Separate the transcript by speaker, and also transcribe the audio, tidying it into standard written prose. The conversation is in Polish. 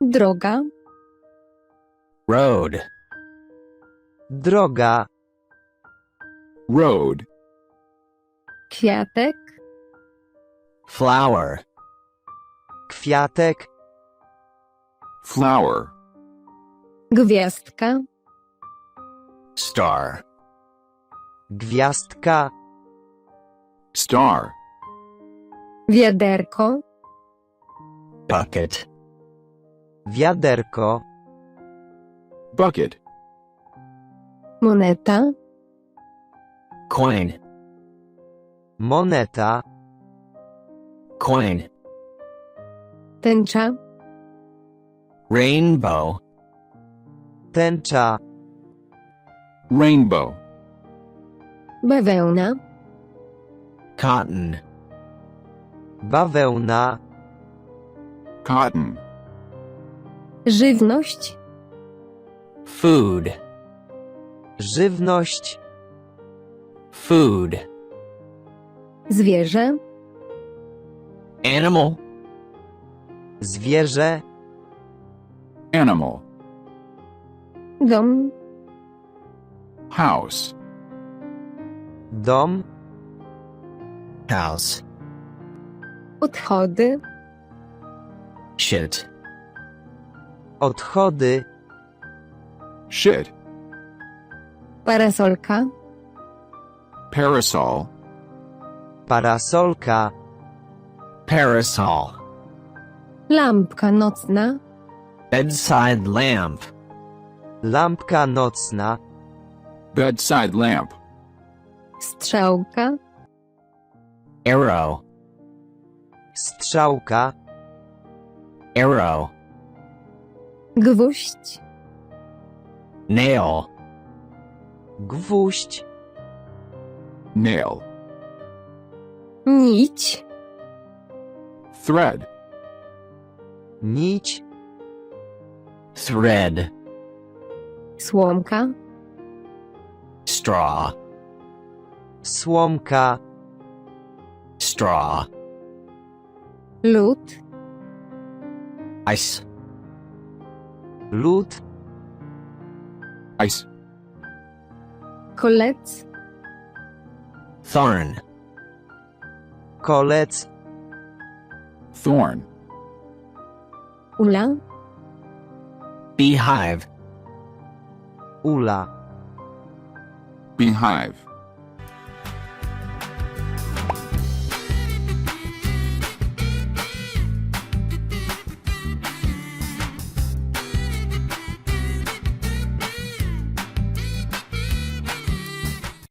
Speaker 1: Droga.
Speaker 2: Road.
Speaker 3: Droga.
Speaker 4: Road.
Speaker 1: Kwiatek.
Speaker 2: Flower.
Speaker 3: Kwiatek.
Speaker 4: Flower.
Speaker 1: Gwiazdka.
Speaker 2: Star.
Speaker 3: Gwiazdka.
Speaker 4: Star.
Speaker 1: Wiaderko.
Speaker 2: Bucket.
Speaker 3: Wiaderko.
Speaker 4: Bucket.
Speaker 1: Moneta.
Speaker 2: Coin.
Speaker 3: Moneta.
Speaker 2: Coin.
Speaker 1: Tęcza.
Speaker 2: Rainbow.
Speaker 3: Tęcza.
Speaker 4: Rainbow.
Speaker 1: Bawełna.
Speaker 2: Cotton.
Speaker 3: Bawełna.
Speaker 4: Cotton.
Speaker 1: Żywność.
Speaker 2: Food.
Speaker 3: Żywność.
Speaker 2: Food.
Speaker 1: Zwierzę.
Speaker 2: Animal.
Speaker 3: Zwierzę.
Speaker 4: Animal.
Speaker 1: Dom.
Speaker 4: House.
Speaker 3: Dom.
Speaker 2: House.
Speaker 1: Odchody.
Speaker 2: Shit.
Speaker 3: Odchody.
Speaker 4: Shit.
Speaker 1: Parasolka.
Speaker 4: Parasol.
Speaker 3: Parasolka.
Speaker 2: Parasol.
Speaker 1: Lampka nocna.
Speaker 2: Bedside lamp.
Speaker 3: Lampka nocna.
Speaker 4: Bedside lamp.
Speaker 1: Strzałka.
Speaker 2: Arrow.
Speaker 3: Strzałka.
Speaker 2: Arrow.
Speaker 1: Gwóźdź.
Speaker 2: Nail.
Speaker 3: Gwóźdź.
Speaker 4: Nail.
Speaker 1: Nić.
Speaker 4: Thread.
Speaker 3: Nić.
Speaker 2: Thread.
Speaker 1: Słomka.
Speaker 2: Straw.
Speaker 3: Słomka.
Speaker 2: Straw.
Speaker 1: Lód.
Speaker 2: Ice.
Speaker 3: Lód.
Speaker 4: Ice.
Speaker 1: Kolec.
Speaker 2: Thorn.
Speaker 3: Kolec.
Speaker 4: Thorn.
Speaker 1: Ula.
Speaker 2: Beehive.
Speaker 3: Ula.
Speaker 4: Beehive.